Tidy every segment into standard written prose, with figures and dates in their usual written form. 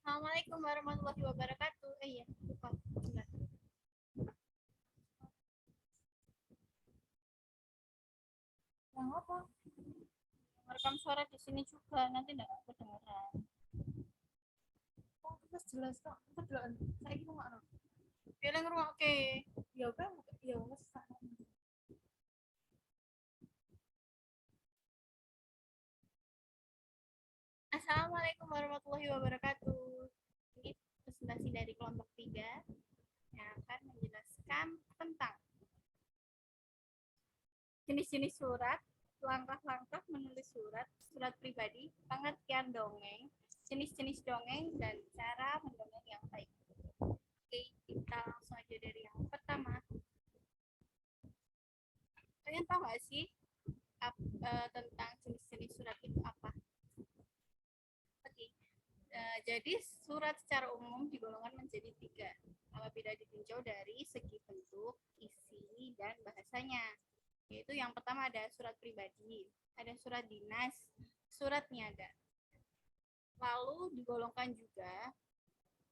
Assalamualaikum warahmatullahi wabarakatuh. Iya, lupa. Bentar. Yang apa? Merekam suara di sini juga, nanti enggak kedengeran. Oh, terus jelas kok. Kebetulan saya gitu nggak nol. Biar ngerungok oke. Ya udah, ya wes. Assalamualaikum warahmatullahi wabarakatuh. Ini presentasi dari kelompok 3 yang akan menjelaskan tentang jenis-jenis surat, langkah-langkah menulis surat, surat pribadi, pengertian dongeng, jenis-jenis dongeng, dan cara mendongeng yang baik. Oke, kita langsung aja dari yang pertama. Kalian tahu nggak sih tentang jenis-jenis surat itu apa? Oke, jadi surat secara umum digolongkan menjadi 3 apabila ditinjau dari segi bentuk, isi, dan bahasanya. Yaitu yang pertama ada surat pribadi, ada surat dinas, surat niaga. Lalu digolongkan juga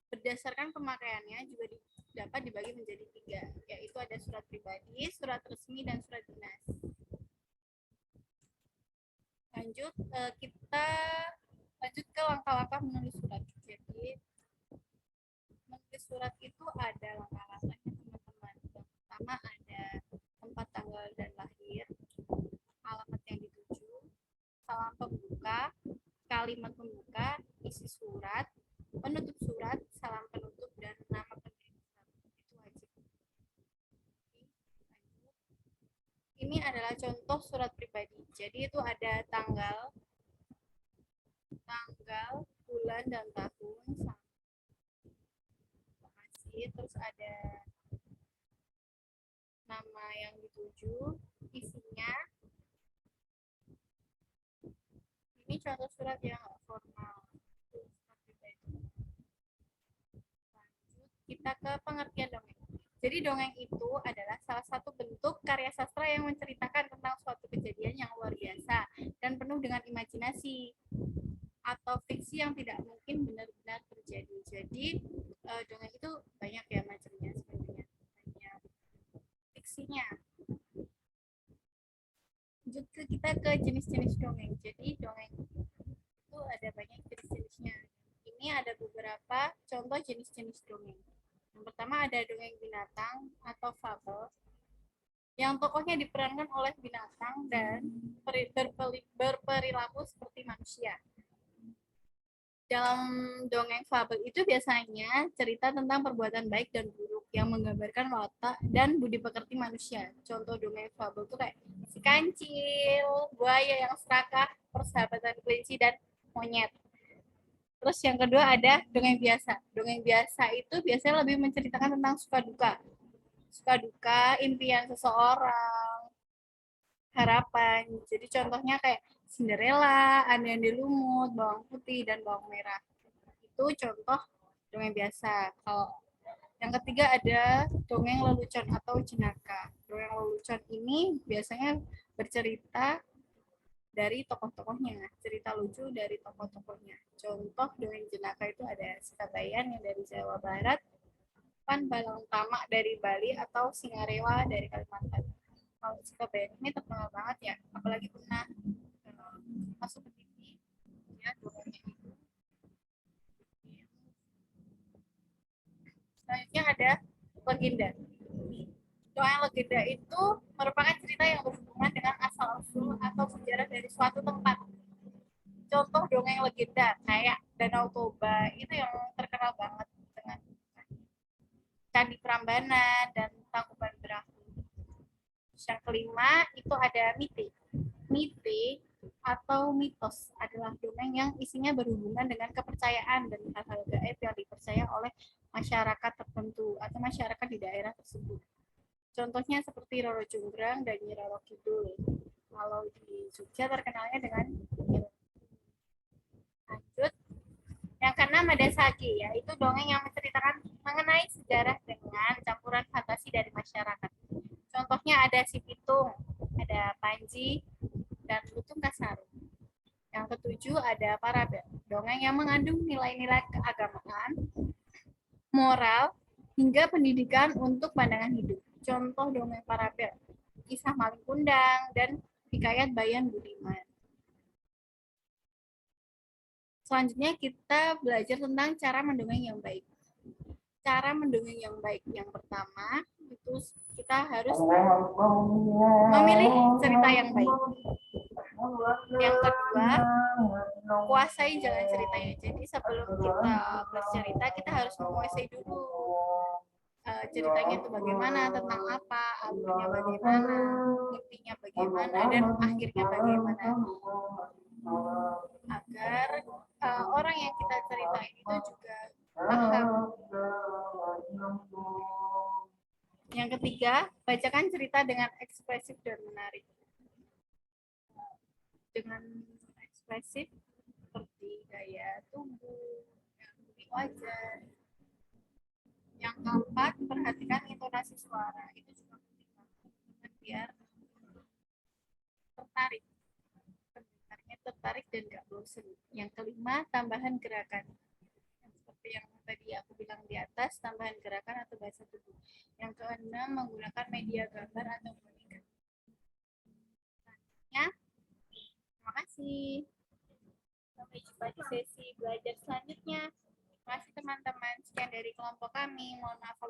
berdasarkan pemakaiannya juga dapat dibagi menjadi 3, yaitu ada surat pribadi, surat resmi, dan surat dinas. Lanjut, kita lanjut ke langkah-langkah menulis surat. Jadi menulis surat itu ada langkah-langkahnya teman-teman. Yang pertama ada tempat, tanggal, dan lahir, alamat yang dituju, salam pembuka, kalimat pembuka, isi surat, penutup surat, salam penutup, dan nama pengirim surat. Itu wajib. Ini adalah contoh surat pribadi. Jadi itu ada tanggal, bulan, dan tahun, terus ada nama yang dituju, isinya. Ini contoh surat yang formal. Lanjut, kita ke pengertian dongeng. Jadi dongeng itu adalah salah satu bentuk karya sastra yang menceritakan tentang suatu kejadian yang luar biasa dan penuh dengan imajinasi atau fiksi yang tidak mungkin benar-benar terjadi. Jadi dongeng itu banyak ya macamnya sebenarnya. Banyak fiksinya. Lanjut kita ke jenis-jenis dongeng. Jadi dongeng itu ada banyak jenis-jenisnya. Ini ada beberapa contoh jenis-jenis dongeng. Yang pertama ada dongeng binatang atau fabel, yang tokohnya diperankan oleh binatang dan berperilaku seperti manusia. Dalam dongeng fabel itu biasanya cerita tentang perbuatan baik dan buruk yang menggambarkan watak dan budi pekerti manusia. Contoh dongeng fabel itu kayak si kancil, buaya yang serakah, persahabatan kelinci, dan monyet. Terus yang kedua ada dongeng biasa. Dongeng biasa itu biasanya lebih menceritakan tentang suka duka. Suka duka, impian seseorang, harapan. Jadi contohnya kayak Cinderella, Andi Lumut, Bawang Putih, dan Bawang Merah. Itu contoh dongeng biasa. Kalau yang ketiga ada dongeng lelucon atau jenaka. Dongeng lelucon ini biasanya bercerita dari tokoh-tokohnya, cerita lucu dari tokoh-tokohnya. Contoh dongeng jenaka itu ada Sikabayan yang dari Jawa Barat, Pan Balang Tamak dari Bali, atau Singarewa dari Kalimantan. Kalau Sikabayan ini terkenal banget ya, apalagi pernah masuk ke TV ya dongengnya itu. Selanjutnya ada legenda. Dongeng legenda itu merupakan cerita yang berhubungan dengan asal-usul atau sejarah dari suatu tempat. Contoh dongeng legenda kayak Danau Toba itu yang terkenal banget dengan Candi Prambanan dan Tangkuban Perahu. Yang kelima itu ada mite. Mite atau mitos adalah dongeng yang isinya berhubungan dengan kepercayaan dan hal-hal gaib yang dipercaya oleh masyarakat tertentu atau masyarakat di daerah tersebut. Contohnya seperti Roro Jonggrang dan Nyi Roro Kidul. Kalau di Jogja terkenalnya dengan lanjut. Yang keenam ada sage, yaitu dongeng yang menceritakan mengenai sejarah dengan campuran fantasi dari masyarakat. Contohnya ada Si Pitung, ada Panji, dan Lutung Kasarung. Yang ketujuh ada Parabel, dongeng yang mengandung nilai-nilai keagamaan. moral, hingga pendidikan untuk pandangan hidup. Contoh dongeng parabel, kisah maling kundang, dan hikayat Bayan Budiman. Selanjutnya kita belajar tentang cara mendongeng yang baik. Cara mendongeng yang baik yang pertama itu kita harus memilih cerita yang baik. Yang kedua, kuasai jalan ceritanya. Jadi sebelum kita bercerita, kita harus menguasai dulu ceritanya itu bagaimana, tentang apa, alurnya bagaimana, intinya bagaimana, dan akhirnya bagaimana. Agar orang yang kita ceritain itu juga paham. Yang ketiga, bacakan cerita dengan ekspresif dan menarik. Dengan ekspresif seperti gaya tubuh, mimik wajah. Yang keempat, perhatikan intonasi suara. Itu juga penting banget biar tertarik. Pendengarnya tertarik dan gak bosan. Yang kelima, tambahan gerakan. Seperti yang tadi aku bilang di atas, tambahan gerakan atau bahasa tubuh. Yang keenam, menggunakan media gambar atau boneka. Ya, terima kasih. Sampai jumpa di sesi belajar selanjutnya. Terima kasih teman-teman. Sekian dari kelompok kami. Mohon maaf